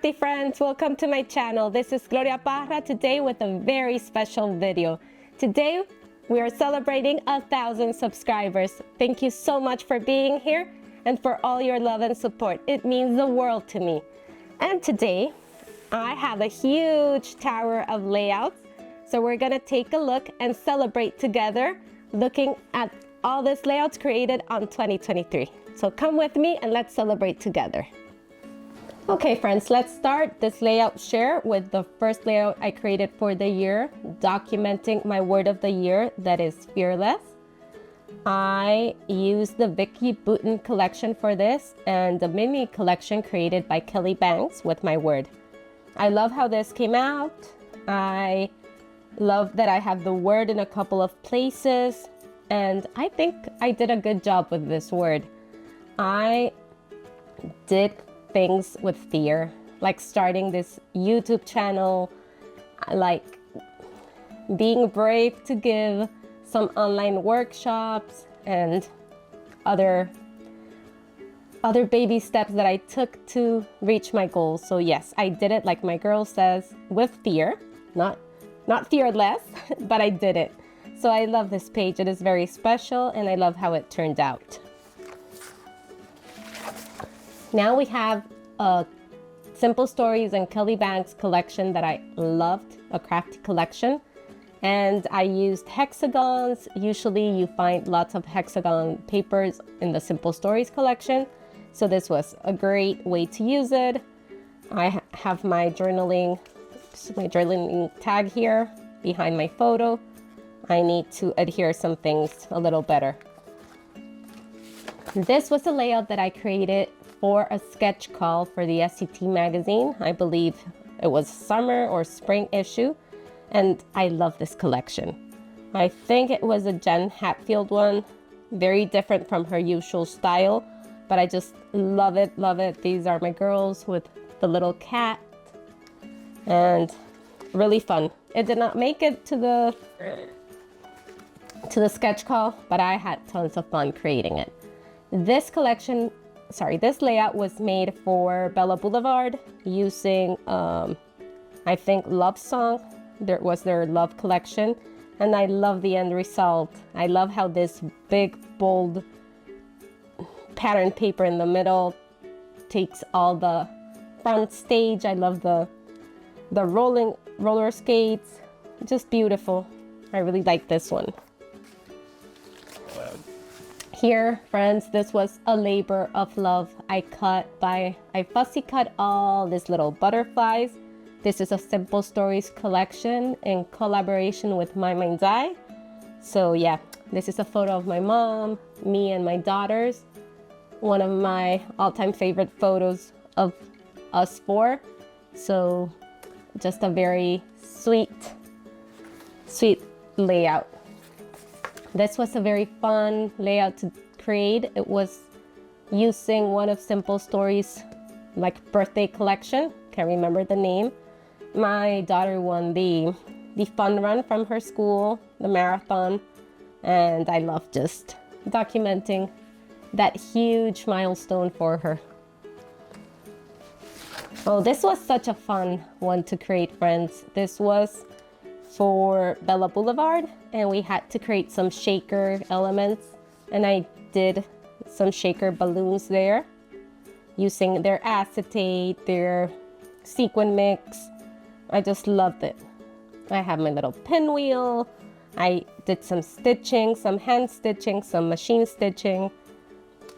crafty friends, welcome to my channel. This is Gloria today with a very special video. Today we are celebrating 1,000 subscribers. Thank you so much for being here and for all your love and support. It means the world to me. And today I have a huge tower of layouts. So we're gonna take a look and celebrate together looking at all these layouts created on 2023. So come with me and let's celebrate together. Okay friends, let's start this layout share with the first layout I created for the year, documenting my word of the year, that is fearless. I used the Vicky Bouton collection for this and the mini collection created by Kelly Banks with my word. I love how this came out. I love that I have the word in a couple of places and I think I did a good job with this word. I did things with fear, like starting this YouTube channel, like being brave to give some online workshops and other baby steps that I took to reach my goals. So yes, I did it like my girl says, with fear, not fearless, but I did it. So I love this page. It is very special and I love how it turned out. Now we have a Simple Stories and Kelly Banks collection that I loved, a crafty collection. And I used hexagons. Usually you find lots of hexagon papers in the Simple Stories collection. So this was a great way to use it. I have my journaling tag here behind my photo. I need to adhere some things a little better. This was a layout that I created for a sketch call for the SCT magazine. I believe it was summer or spring issue, and I love this collection. I think it was a Jen Hatfield one, very different from her usual style, but I just love it, love it. These are my girls with the little cat, and really fun. It did not make it to the sketch call, but I had tons of fun creating it. This layout was made for Bella Boulevard using, I think, Love Song. There was their love collection, and I love the end result. I love how this big, bold pattern paper in the middle takes all the front stage. I love the roller skates, just beautiful. I really like this one. Here, friends, this was a labor of love. I fussy cut all these little butterflies. This is a Simple Stories collection in collaboration with My Mind's Eye. So yeah, this is a photo of my mom, me and my daughters. One of my all-time favorite photos of us four. So just a very sweet layout. This was a very fun layout to create. It was using one of Simple Stories' like birthday collection. Can't remember the name. My daughter won the fun run from her school, the marathon, and I love just documenting that huge milestone for her. Oh, this was such a fun one to create, friends. This was for Bella Boulevard, and we had to create some shaker elements, and I did some shaker balloons there using their acetate, their sequin mix. I just loved it. I have my little pinwheel. I did some stitching, some hand stitching, some machine stitching,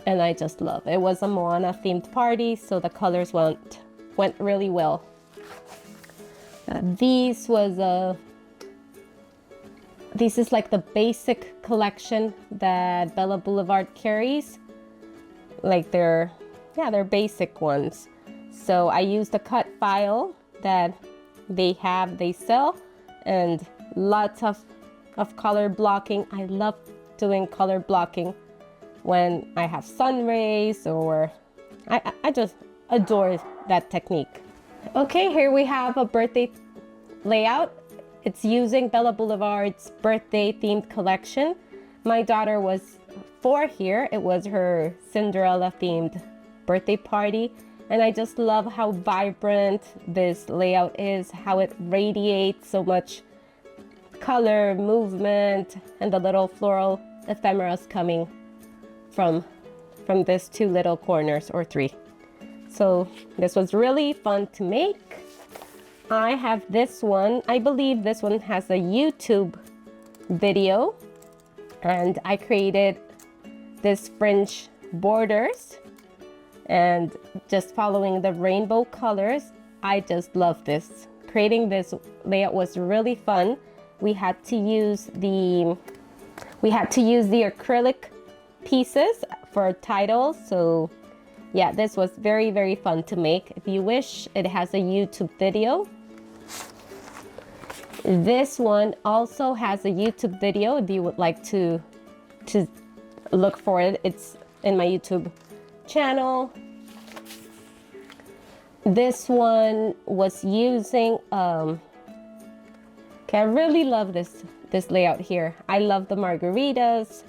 and I just love it. It was a Moana themed party, so the colors went really well. This is like the basic collection that Bella Boulevard carries. Like they're basic ones. So I used a cut file that they sell, and lots of color blocking. I love doing color blocking when I have sun rays, or I just adore that technique. Okay, here we have a birthday layout. It's using Bella Boulevard's birthday themed collection. My daughter was 4 here. It was her Cinderella themed birthday party, And I just love how vibrant this layout is, how it radiates so much color, movement, and the little floral ephemeras coming from these two little corners, or three. So this was really fun to make. I have this one. I believe this one has a YouTube video, and I created this fringe borders and just following the rainbow colors. I just love this. Creating this layout was really fun. We had to use the acrylic pieces for titles. So yeah, this was very, very fun to make. If you wish, it has a YouTube video. This one also has a YouTube video if you would like to look for it. It's in my YouTube channel. This one was using okay, I really love this layout here. I love the margaritas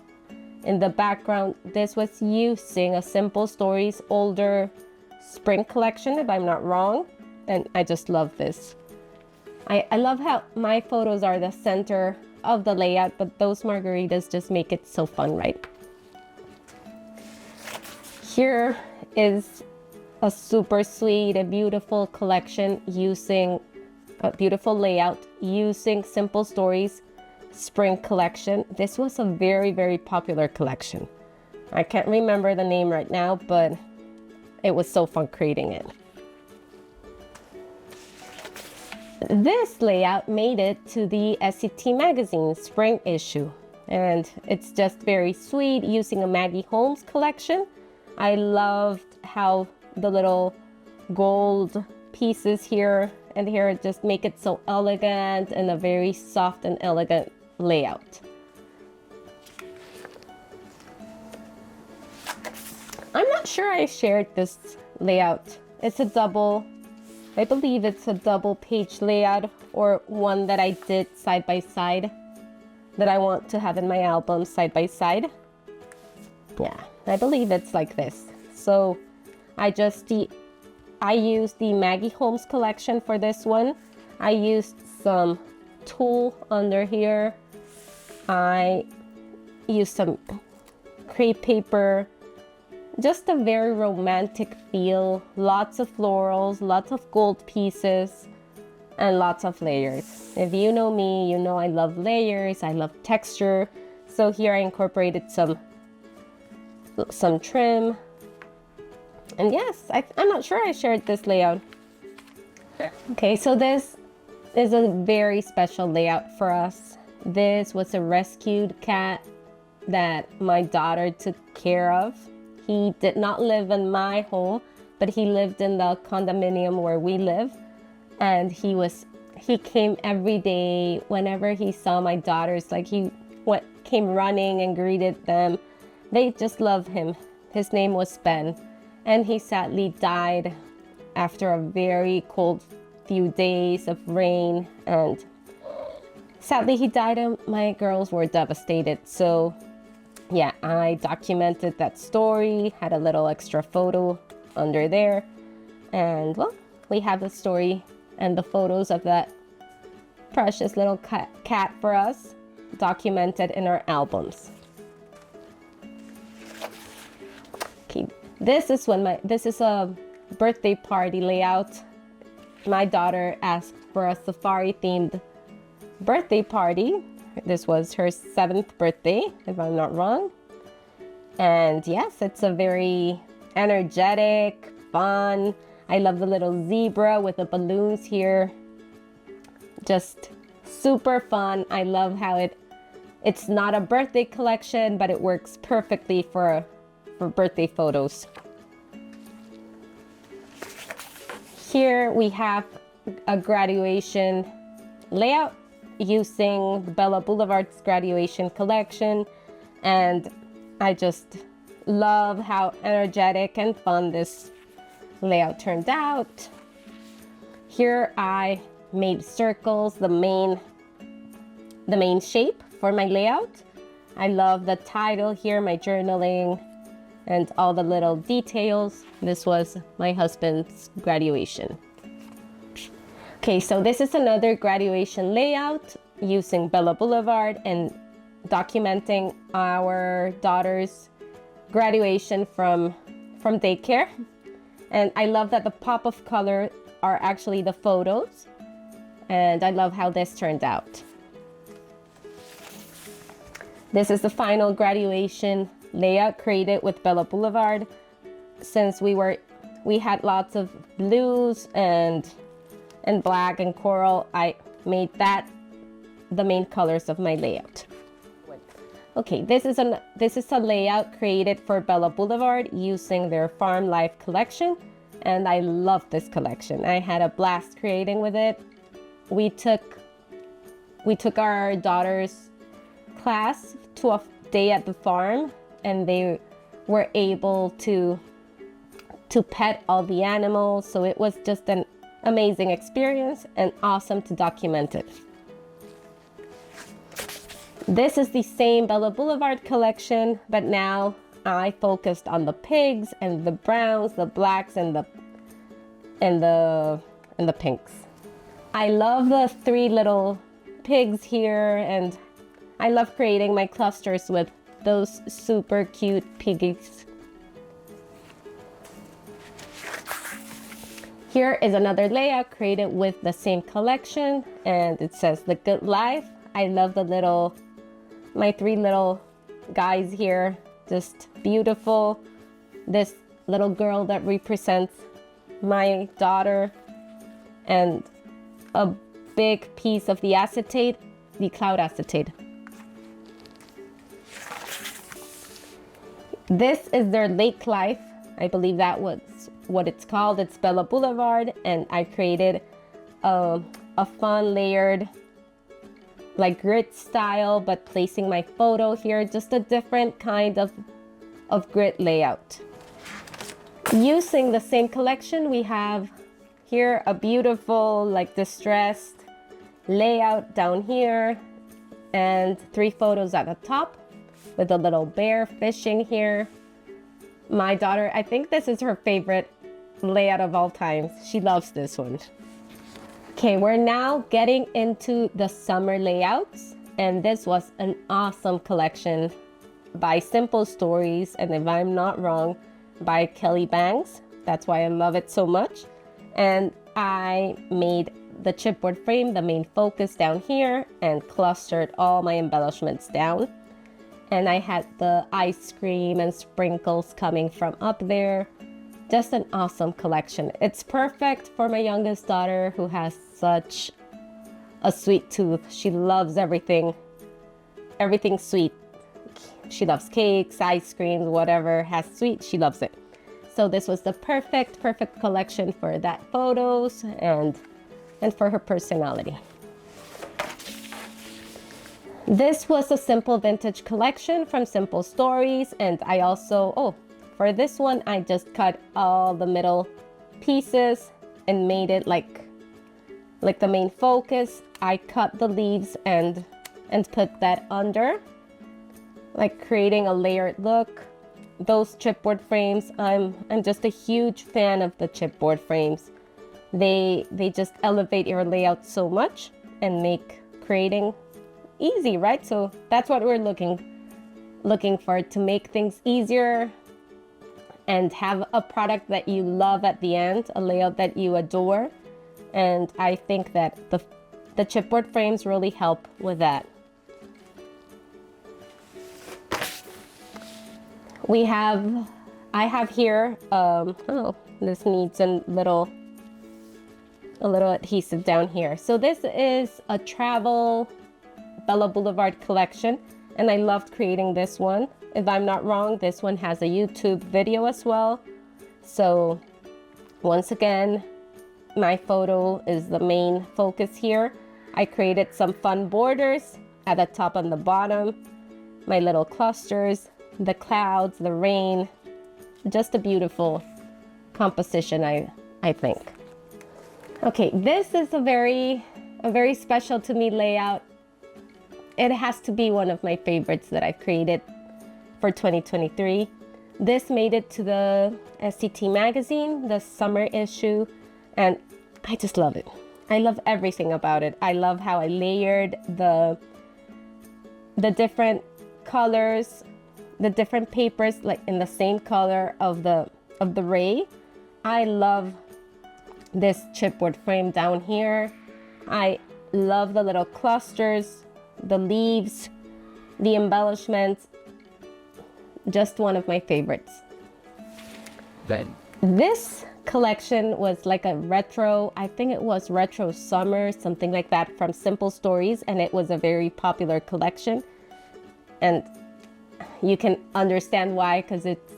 in the background. This was using a Simple Stories older spring collection, if I'm not wrong, and I just love this. I love how my photos are the center of the layout, but those margaritas just make it so fun, right? Here is a super sweet and beautiful collection using a beautiful layout using Simple Stories spring collection. This was a very, very popular collection. I can't remember the name right now, but it was so fun creating it. This layout made it to the SCT magazine spring issue, and it's just very sweet using a Maggie Holmes collection. I loved how the little gold pieces here and here just make it so elegant and a very soft and elegant layout. I'm not sure I shared this layout. It's a double, I believe it's a double page layout, or one that I did side by side that I want to have in my album side by side. Yeah, I believe it's like this. So I used the Maggie Holmes collection for this one. I used some tulle under here. I used some crepe paper. Just a very romantic feel. Lots of florals, lots of gold pieces, and lots of layers. If you know me, you know I love layers, I love texture. So here I incorporated some trim. And yes, I'm not sure I shared this layout. Okay, so this is a very special layout for us. This was a rescued cat that my daughter took care of. He did not live in my home, but he lived in the condominium where we live. And he came every day. Whenever he saw my daughters, like he came running and greeted them. They just love him. His name was Ben. And he sadly died after a very cold few days of rain. And sadly he died and my girls were devastated. So yeah, I documented that story, had a little extra photo under there. And well, we have the story and the photos of that precious little cat for us documented in our albums. Okay, this is a birthday party layout. My daughter asked for a safari themed birthday party. This was her 7th birthday, if I'm not wrong. And yes, it's a very energetic, fun. I love the little zebra with the balloons here. Just super fun. I love how it's not a birthday collection, but it works perfectly for birthday photos. Here we have a graduation layout using the Bella Boulevard's graduation collection, and I just love how energetic and fun this layout turned out. Here I made circles the main shape for my layout. I love the title here, my journaling and all the little details. This was my husband's graduation. Okay, so this is another graduation layout using Bella Boulevard and documenting our daughter's graduation from daycare. And I love that the pop of color are actually the photos, and I love how this turned out. This is the final graduation layout created with Bella Boulevard. Since we had lots of blues and black and coral, I made that the main colors of my layout. Okay, this is a layout created for Bella Boulevard using their Farm Life collection, and I love this collection. I had a blast creating with it. We took our daughter's class to a day at the farm, and they were able to pet all the animals, so it was just an amazing experience and awesome to document it. This is the same Bella Boulevard collection, but now I focused on the pigs and the browns, the blacks, and the pinks. I love the three little pigs here, and I love creating my clusters with those super cute piggies. Here is another layout created with the same collection, and it says The Good Life. I love my three little guys here, just beautiful. This little girl that represents my daughter, and a big piece of the acetate, the cloud acetate. This is their lake life. I believe that was what it's called. It's Bella Boulevard, and I created a fun layered, like grid style, but placing my photo here, just a different kind of grid layout. Using the same collection, we have here a beautiful, like distressed layout down here, and three photos at the top with a little bear fishing here. My daughter, I think this is her favorite layout of all time. She loves this one. Okay, we're now getting into the summer layouts, and this was an awesome collection by Simple Stories, and if I'm not wrong, by Kelly Banks. That's why I love it so much. And I made the chipboard frame the main focus down here and clustered all my embellishments down. And I had the ice cream and sprinkles coming from up there. Just an awesome collection. It's perfect for my youngest daughter, who has such a sweet tooth. She loves everything sweet. She loves cakes, ice creams, whatever has sweet, she loves it. So this was the perfect collection for that photos and for her personality. This was a simple vintage collection from Simple Stories, and I also, for this one, I just cut all the middle pieces and made it like the main focus. I cut the leaves and put that under, like creating a layered look. Those chipboard frames, I'm just a huge fan of the chipboard frames. They just elevate your layout so much and make creating easy, right? So that's what we're looking for, to make things easier and have a product that you love at the end, a layout that you adore. And I think that the chipboard frames really help with that. I have here, this needs a little adhesive down here. So this is a travel Bella Boulevard collection, and I loved creating this one. If I'm not wrong, this one has a YouTube video as well. So once again, my photo is the main focus here. I created some fun borders at the top and the bottom, my little clusters, the clouds, the rain, just a beautiful composition, I think. Okay, this is a very special to me layout. It has to be one of my favorites that I've created for 2023. This made it to the SCT magazine, the summer issue, and I just love it. I love everything about it. I love how I layered the different colors, the different papers like in the same color of the ray. I love this chipboard frame down here. I love the little clusters, the leaves, the embellishments. Just one of my favorites. Then This collection was like a retro, I think it was retro summer, something like that, from Simple Stories, and it was a very popular collection. And you can understand why, because it's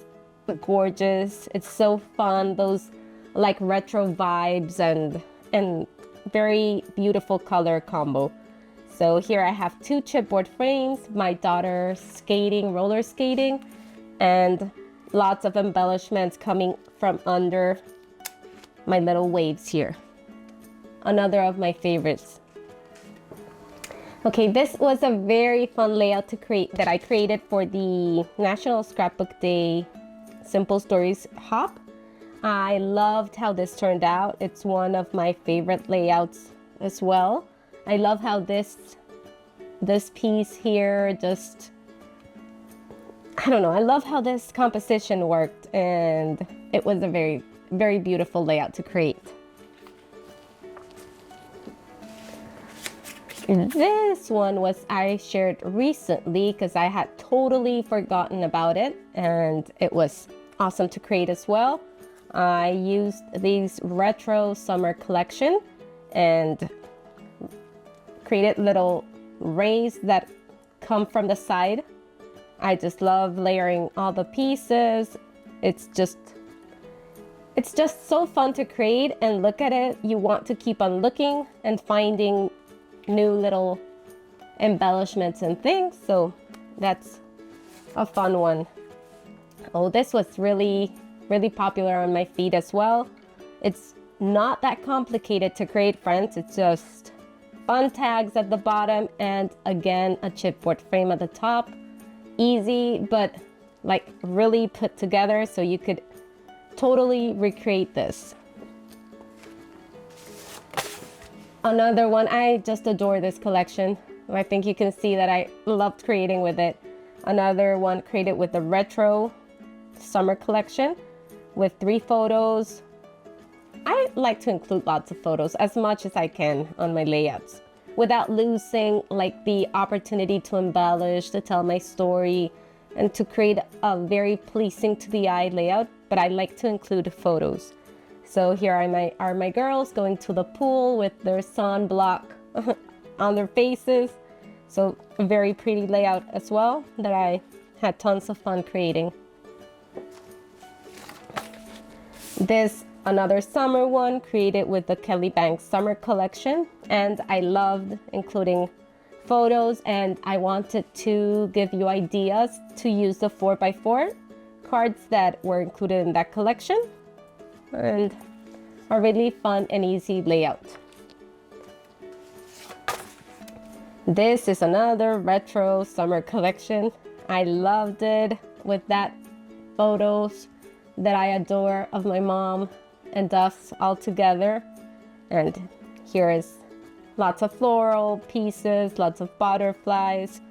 gorgeous. It's so fun, those like retro vibes and very beautiful color combo. So here I have two chipboard frames, my daughter skating, roller skating, and lots of embellishments coming from under my little waves here. Another of my favorites. Okay, this was a very fun layout to create that I created for the National Scrapbook Day Simple Stories Hop. I loved how this turned out. It's one of my favorite layouts as well. I love how this piece here just, I don't know, I love how this composition worked, and it was a very, very beautiful layout to create. This one was I shared recently because I had totally forgotten about it, and it was awesome to create as well. I used these retro summer collection and created little rays that come from the side. I just love layering all the pieces. It's just so fun to create, and look at it. You want to keep on looking and finding new little embellishments and things. So that's a fun one. Oh, this was really, really popular on my feed as well. It's not that complicated to create, friends. It's just fun tags at the bottom, and again, a chipboard frame at the top. Easy, but like really put together, so you could totally recreate this. Another one, I just adore this collection. I think you can see that I loved creating with it. Another one created with the retro summer collection with 3 photos. I like to include lots of photos, as much as I can on my layouts, without losing like the opportunity to embellish, to tell my story, and to create a very pleasing to the eye layout. But I like to include photos. So here are my girls going to the pool with their sunblock on their faces. So a very pretty layout as well that I had tons of fun creating. This another summer one created with the Kelly Banks summer collection, and I loved including photos, and I wanted to give you ideas to use the 4x4 cards that were included in that collection, and a really fun and easy layout. This is another retro summer collection. I loved it with that photos that I adore of my mom and us all together. And here is lots of floral pieces, lots of butterflies,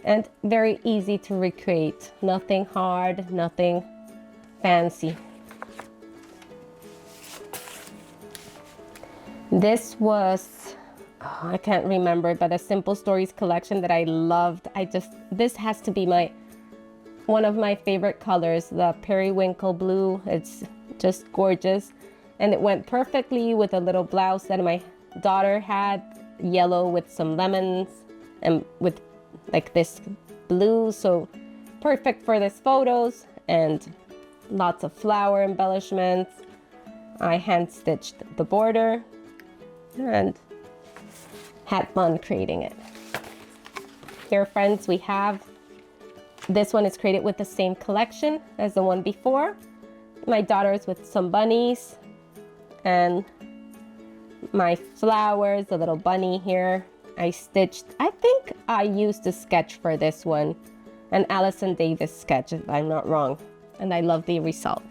and very easy to recreate. Nothing hard, nothing fancy. This was, I can't remember, but a Simple Stories collection that I loved. This has to be one of my favorite colors, the periwinkle blue. It's just gorgeous, and it went perfectly with a little blouse that my daughter had, yellow with some lemons and with like this blue. So perfect for this photos, and lots of flower embellishments. I hand stitched the border and had fun creating it. Here, friends, we have, this one is created with the same collection as the one before. My daughter's with some bunnies, and my flowers, the little bunny here. I think I used a sketch for this one. an Allison Davis sketch, if I'm not wrong. And I love the result.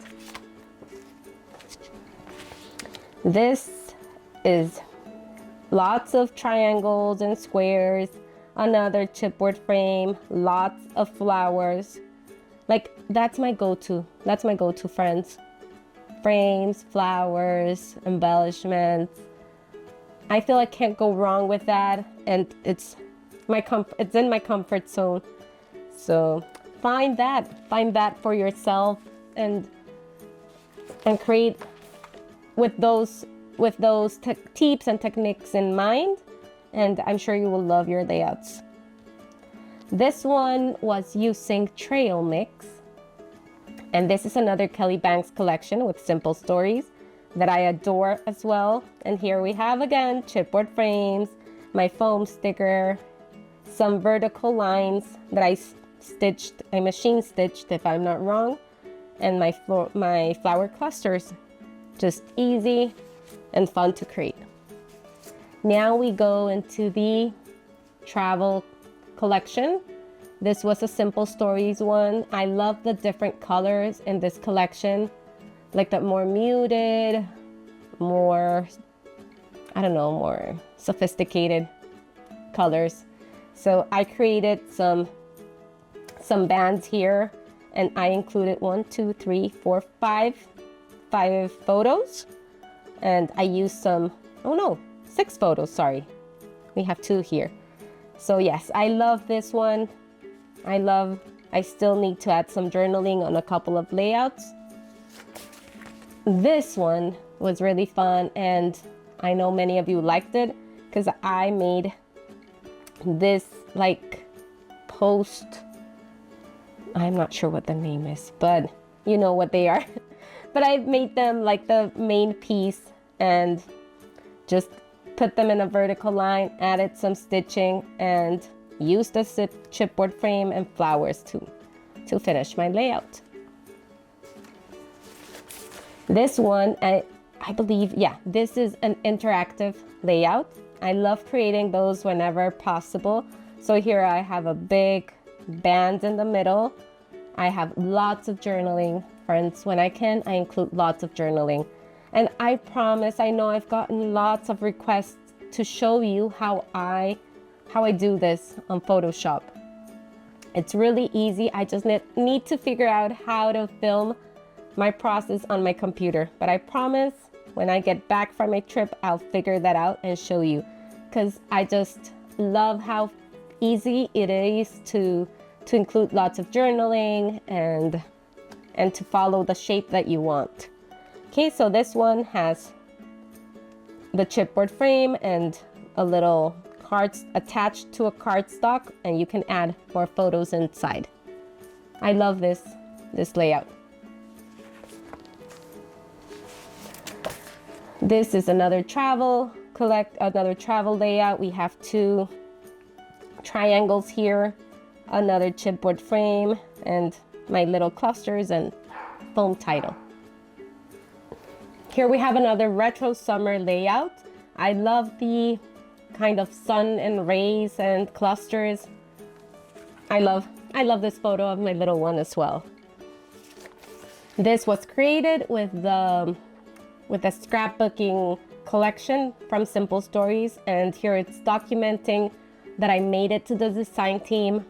This is lots of triangles and squares, another chipboard frame, lots of flowers. Like, that's my go-to. That's my go-to, friends. Frames, flowers, embellishments. I feel I can't go wrong with that, and it's in my comfort zone. So find that for yourself, and create with those tips and techniques in mind, and I'm sure you will love your layouts. This one was using trail mix, and this is another Kelly Banks collection with simple stories that I adore as well. And here we have again chipboard frames, my foam sticker, some vertical lines that I machine stitched, if I'm not wrong, and my flower clusters. Just easy and fun to create. Now we go into the travel collection. This was a simple stories one. I love the different colors in this collection, like the more muted, more, I don't know, more sophisticated colors. So I created some bands here, and I included 5 photos, and I used 6 photos, sorry. We have 2 here. So yes, I love this one. I still need to add some journaling on a couple of layouts. This one was really fun, and I know many of you liked it because I made this like post. I'm not sure what the name is, but you know what they are. But I made them like the main piece and just put them in a vertical line, added some stitching, and used the chipboard frame and flowers to finish my layout. This one, I believe, yeah, this is an interactive layout. I love creating those whenever possible. So here I have a big band in the middle. I have lots of journaling. Friends, when I can, I include lots of journaling. And I promise, I know I've gotten lots of requests to show you how I do this on Photoshop. It's really easy. I just need to figure out how to film my process on my computer. But I promise when I get back from my trip, I'll figure that out and show you, because I just love how easy it is to include lots of journaling and to follow the shape that you want. Okay, so this one has the chipboard frame and a little cards attached to a cardstock, and you can add more photos inside. I love this layout. This is another travel layout. We have 2 triangles here, another chipboard frame, and my little clusters and foam title. Here we have another retro summer layout. I love the kind of sun and rays and clusters. I love this photo of my little one as well. This was created with the scrapbooking collection from Simple Stories, and here it's documenting that I made it to the design team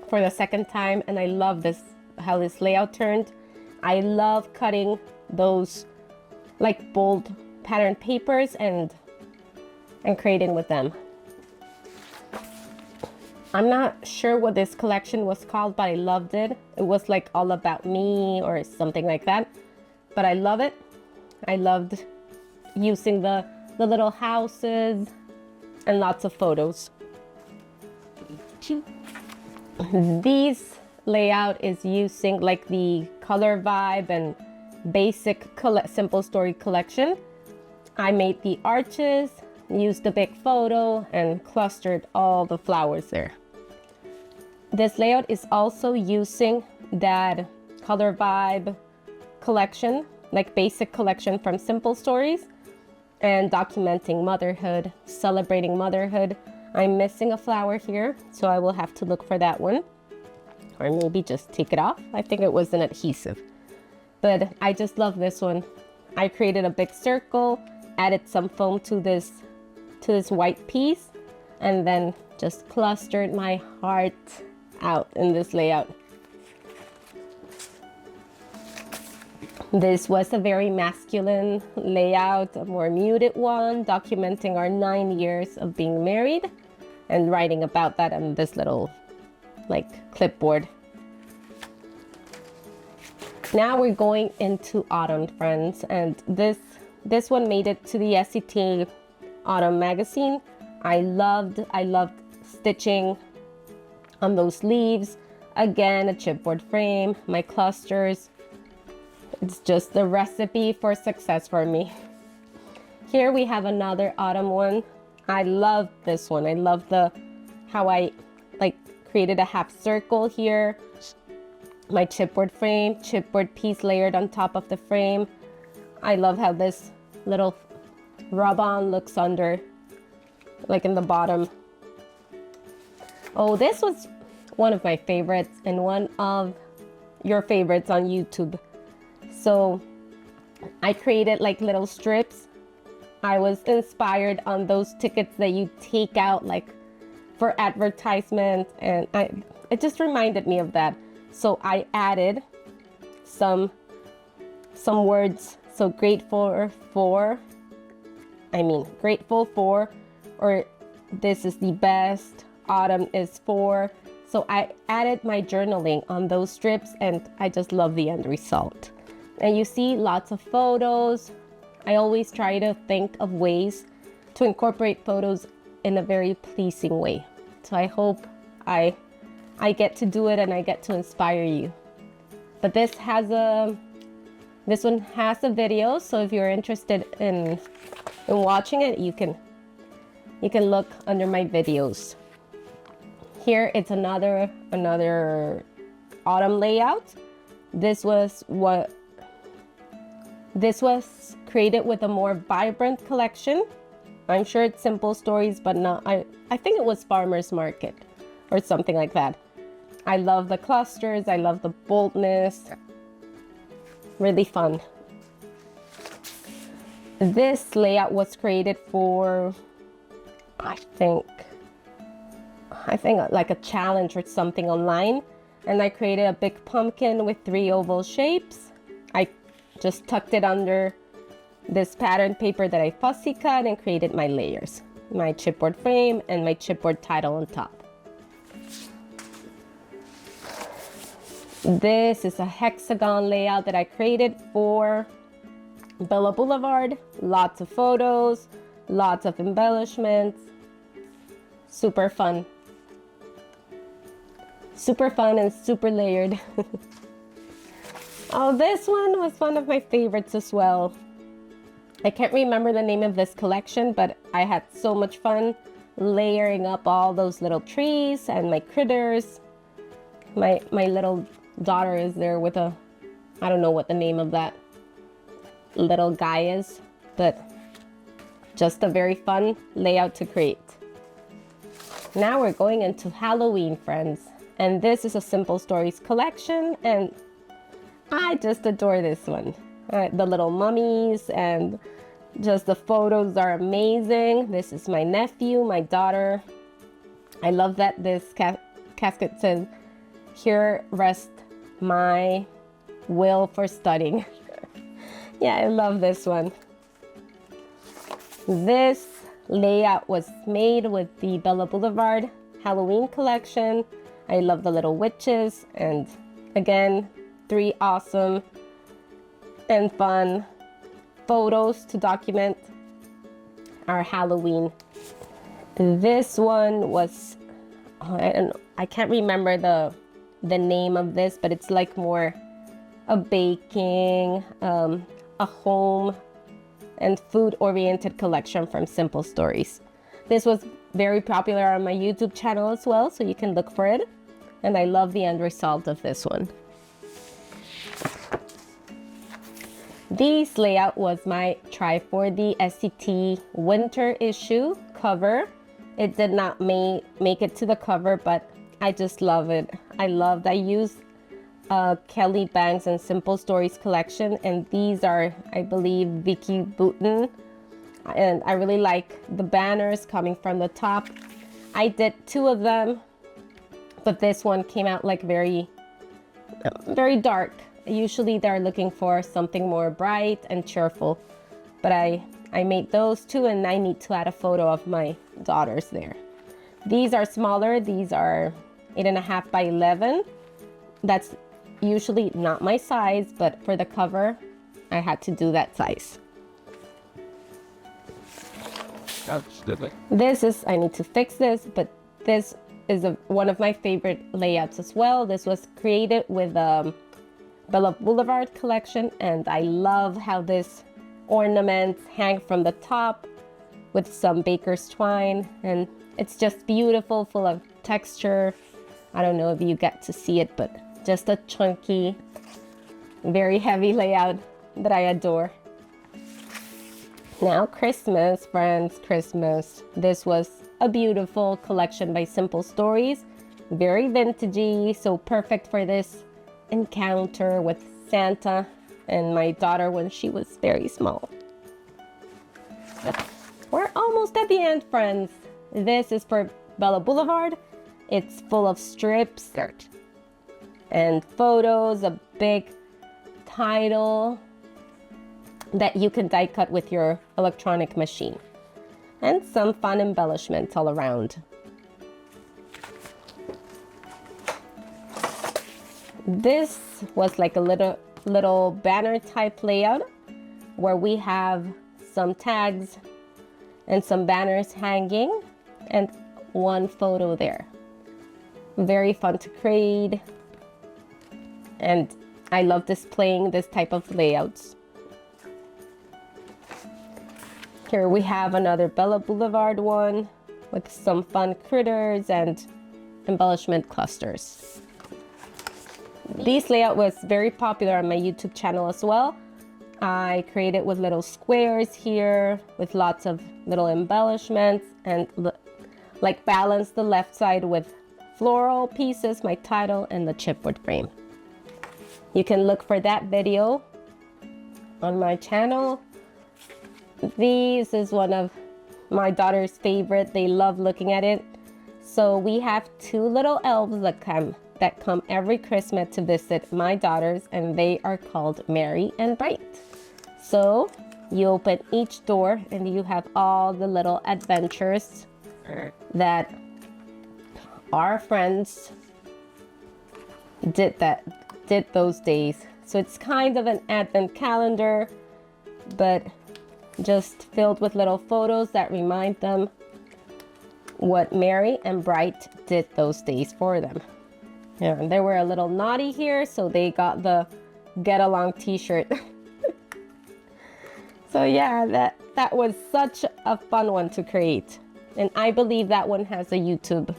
for the second time, and I love how this layout turned. I love cutting those like bold pattern papers and creating with them. I'm not sure what this collection was called, but I loved it. It was like all about me or something like that, but I love it. I loved using the little houses and lots of photos. This layout is using like the color vibe and basic Simple Story collection. I made the arches, used a big photo, and clustered all the flowers there. This layout is also using that color vibe collection, like basic collection from Simple Stories, and documenting motherhood, celebrating motherhood. I'm missing a flower here, so I will have to look for that one. or maybe just take it off. I think it was an adhesive, but I just love this one. I created a big circle, added some foam to this white piece, and then just clustered my heart out in this layout. This was a very masculine layout, a more muted one, documenting our 9 years of being married and writing about that on this little like clipboard. Now we're going into autumn, friends, and this one made it to the SCT Autumn magazine. I loved stitching on those leaves. Again, a chipboard frame, my clusters. It's just the recipe for success for me. Here we have another autumn one. I love this one. I love how I like created a half circle here. My chipboard frame, chipboard piece layered on top of the frame. I love how this little rub-on looks under, like in the bottom. Oh, this was one of my favorites and one of your favorites on YouTube. So I created like little strips. I was inspired on those tickets that you take out like for advertisement, and it just reminded me of that. So I added some words. So grateful for, or this is the best, autumn is for. So I added my journaling on those strips, and I just love the end result. And you see lots of photos. I always try to think of ways to incorporate photos in a very pleasing way. So I hope I get to do it and I get to inspire you. But this one has a video, so if you're interested in watching it, you can look under my videos. Here it's another autumn layout. This was created with a more vibrant collection. I'm sure it's Simple Stories, but not, I think it was Farmer's Market or something like that. I love the clusters, I love the boldness. Really fun. This layout was created for, I think like a challenge or something online. And I created a big pumpkin with 3 oval shapes. I just tucked it under this pattern paper that I fussy cut and created my layers, my chipboard frame and my chipboard title on top. This is a hexagon layout that I created for Bella Boulevard. Lots of photos, lots of embellishments. Super fun. Super fun and super layered. Oh, this one was one of my favorites as well. I can't remember the name of this collection, but I had so much fun layering up all those little trees and my critters. My little daughter is there with I don't know what the name of that little guy is, but just a very fun layout to create. Now we're going into Halloween, friends. And this is a Simple Stories collection, and I just adore this one. The little mummies and just the photos are amazing. This is my nephew, my daughter. I love that this casket says, "Here rests my will for studying." Yeah, I love this one. This layout was made with the Bella Boulevard Halloween collection. I love the little witches, and again, 3 awesome and fun photos to document our Halloween. This one was, I can't remember the name of this, but it's like more a baking, a home and food oriented collection from Simple Stories. This was very popular on my YouTube channel as well, so you can look for it. And I love the end result of this one. This layout was my try for the SCT winter issue cover. It did not make it to the cover, but I just love it. I use Kelly Bangs and Simple Stories collection, and these are, I believe, Vicky Bouton, and I really like the banners coming from the top. I did 2 of them, but this one came out like very dark. Usually they're looking for something more bright and cheerful, but I made those 2, and I need to add a photo of my daughters there. These are smaller. These are 8.5 by 11. That's usually not my size, but for the cover, I had to do that size. This is, I need to fix this, but this is one of my favorite layouts as well. This was created with Bella Boulevard collection, and I love how this ornaments hang from the top with some baker's twine, and it's just beautiful, full of texture. I don't know if you get to see it, but just a chunky, very heavy layout that I adore. Now Christmas, friends, Christmas. This was a beautiful collection by Simple Stories, very vintagey, so perfect for this encounter with Santa and my daughter when she was very small. We're almost at the end, friends. This is for Bella Boulevard. It's full of strips and photos, a big title that you can die cut with your electronic machine, and some fun embellishments all around. This was like a little banner type layout where we have some tags and some banners hanging and one photo there. Very fun to create, and I love displaying this type of layouts. Here we have another Bella Boulevard one with some fun critters and embellishment clusters. This layout was very popular on my YouTube channel as well. I created with little squares here with lots of little embellishments, and like balance the left side with floral pieces, my title, and the chipboard frame. You can look for that video on my channel. This is one of my daughter's favorite. They love looking at it. So we have 2 little elves that come every Christmas to visit my daughters, and they are called Merry and Bright. So you open each door and you have all the little adventures that our friends did those days. So it's kind of an advent calendar, but just filled with little photos that remind them what Merry and Bright did those days for them. Yeah, and they were a little naughty here, so they got the Get Along t-shirt. So yeah, that was such a fun one to create. And I believe that one has a YouTube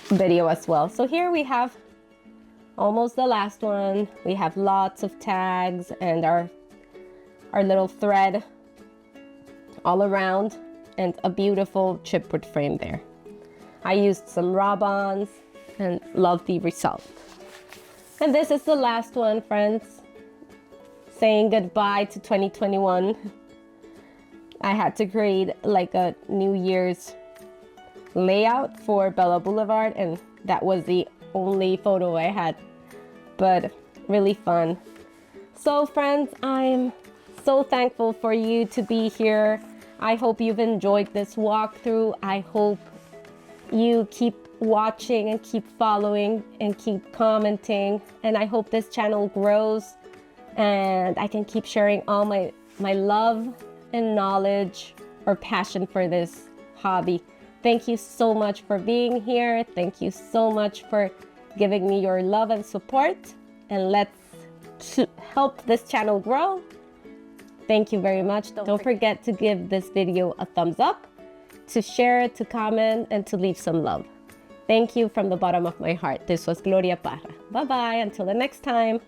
video as well. So here we have almost the last one. We have lots of tags and our little thread all around, and a beautiful chipboard frame there. I used some raw-ons and love the result. And this is the last one, friends. Saying goodbye to 2021. I had to create like a New Year's layout for Bella Boulevard, and that was the only photo I had, but really fun. So friends, I'm so thankful for you to be here. I hope you've enjoyed this walkthrough. I hope you keep watching and keep following and keep commenting, and I hope this channel grows and I can keep sharing all my love and knowledge or passion for this hobby. Thank you so much for being here. Thank you so much for giving me your love and support, and let's help this channel grow. Thank you very much. Don't forget to give this video a thumbs up, to share, to comment, and to leave some love. Thank you from the bottom of my heart. This was Gloria Parra. Bye-bye. Until the next time.